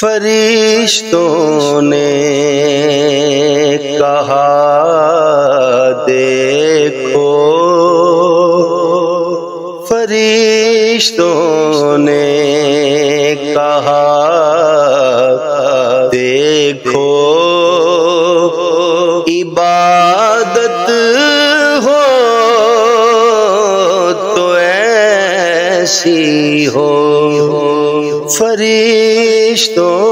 فرشتوں نے کہا دیکھو، فرشتوں نے کہا دیکھو، عبادت ہو تو ایسی ہو۔ فرشتوں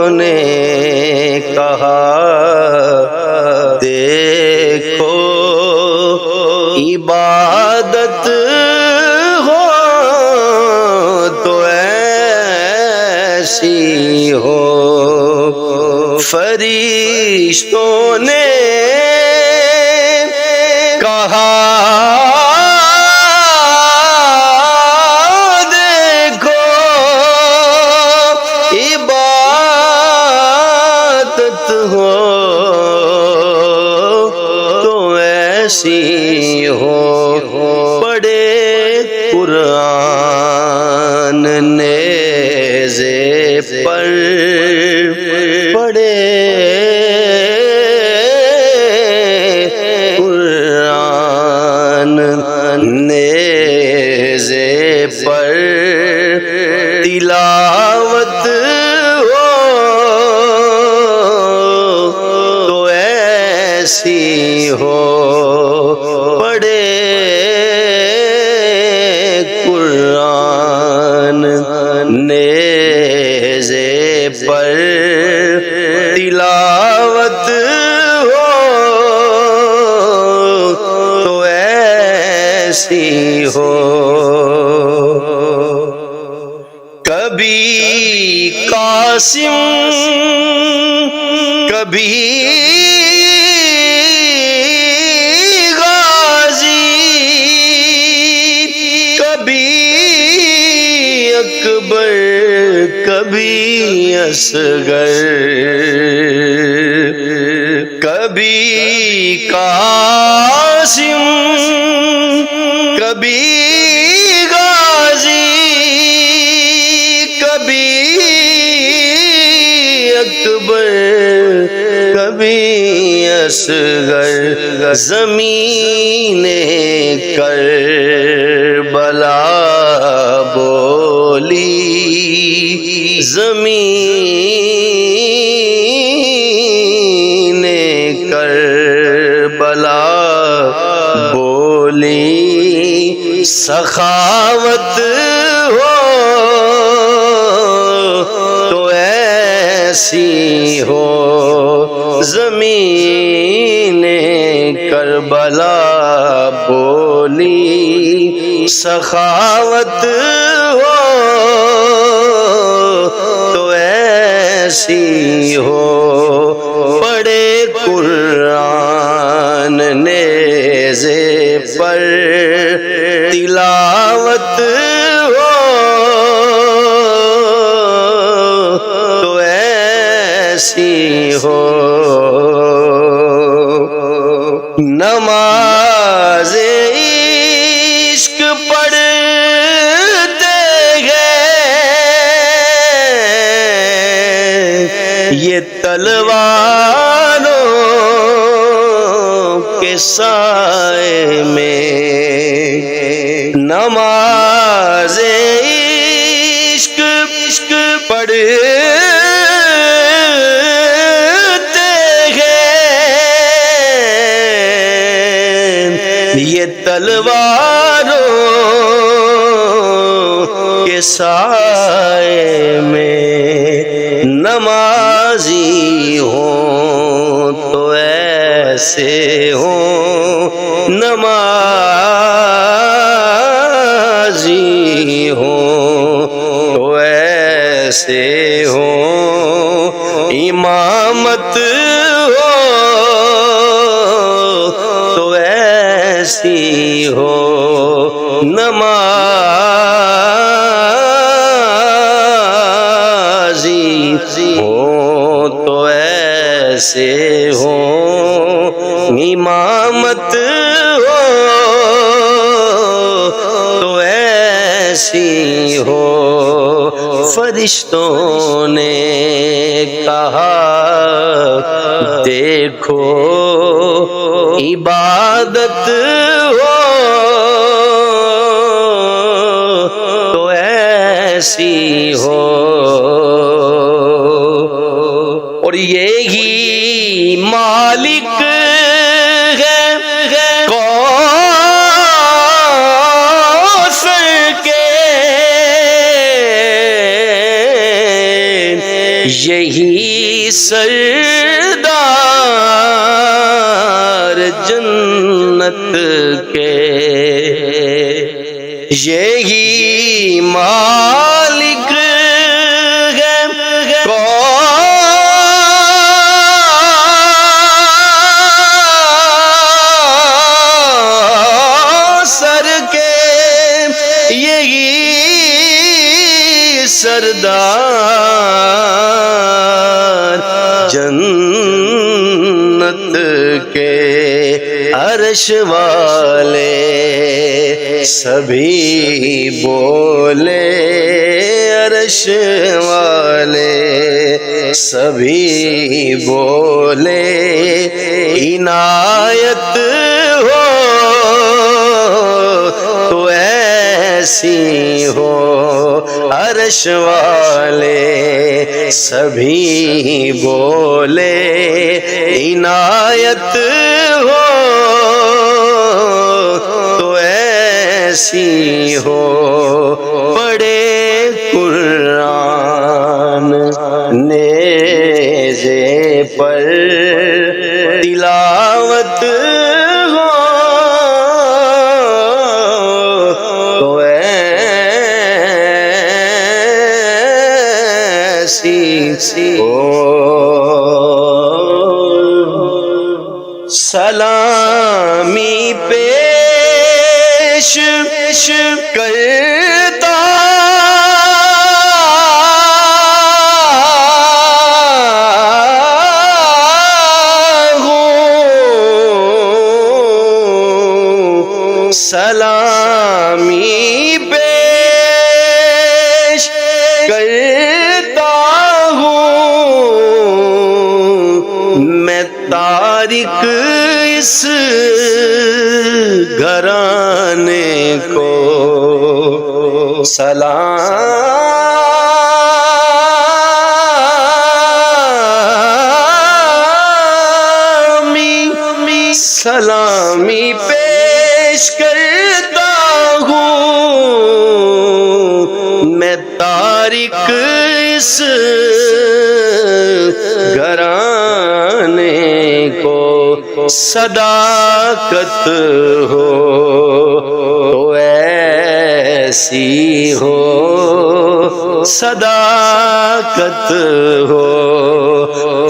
نے کہا دیکھو، عبادت ہو تو ایسی ہو۔ فرشتوں نے کہا ہو تو ایسی ہو۔ پڑھے قرآن نیزے پر، پڑھے قرآن نیزے پر، تلاوت ایسی ہو۔ پڑھے قرآن نیزے پر، تلاوت ہو تو ایسی ہو۔ کبھی قاسم، کبھی اکبر، کبھی اصغر، کبھی قاسم، کبھی غازی، کبھی اکبر، کبھی اصغر۔ زمین کربلا بولی، زمین کربلا بولی، سخاوت ہو تو ایسی ہو۔ زمین کربلا بولی، سخاوت ہو تو ایسی ہو۔ پڑھے قرآن نیزے پر، تلاوت ہو تو ایسی ہو۔ نماز عشق پڑھتے گئے، یہ تلواروں کے سائے میں، نماز عشق پڑھتے گئے، یہ تلواروں کے سائے میں، نمازی ہوں تو ایسے ہوں، نمازی ہوں تو ایسے ہوں، امامت ہو تو ایسی ہو۔ نمازی ہو تو ایسے ہو، امامت ہو تو ایسی ہو۔ فرشتوں نے کہا دیکھو عبادت ہو تو ایسی ہو، اور یہی مالک ہے کوثر کے، یہی سردار جنت کے، یہی مالک ہے کوثر کے، یہی سردار جنت کے، عرش والے سبھی بولے، عرش والے سبھی بولے عنایت ہو تو ایسی ہو، عرش والے سبھی بولے عنایت ہو تو ایسی ہو، پڑھے قرآن نیزے پر تلاوت ہو تو ایسی ہو، سلامی پیش کرتا ہوں، سلامی پیش کرتا ہوں، میں تارک اس گھرانے کو سلامی پیش کرتا ہوں، میں تارک اس گھرانے کو، صداقت ہو تو ایسی ہو، صداقت ہو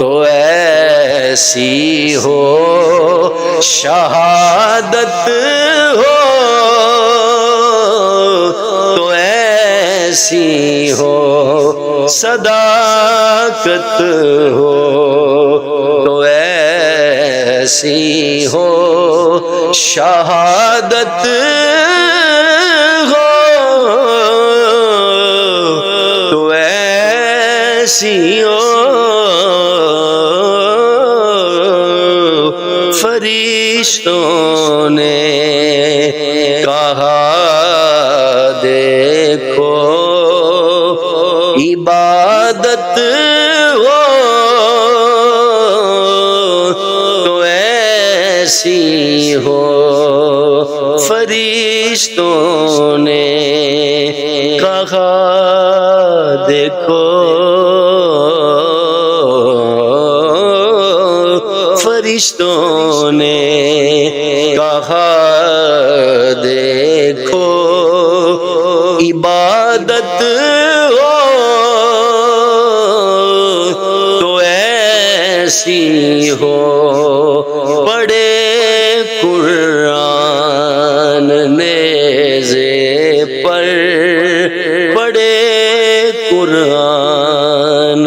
تو ایسی ہو، شہادت ہو تو ایسی ہو، صداقت ہو تو ایسی ہو، شہادت ہو تو ایسی ہو، فرشتوں نے کہا دیکھو عبادت ہو تو ایسی ہو، فرشتوں نے کہا دیکھو، فرشتوں نے کہا دیکھو عبادت ہو تو ایسی ہو، پڑھے قرآن نیزے پر، پڑھے قرآن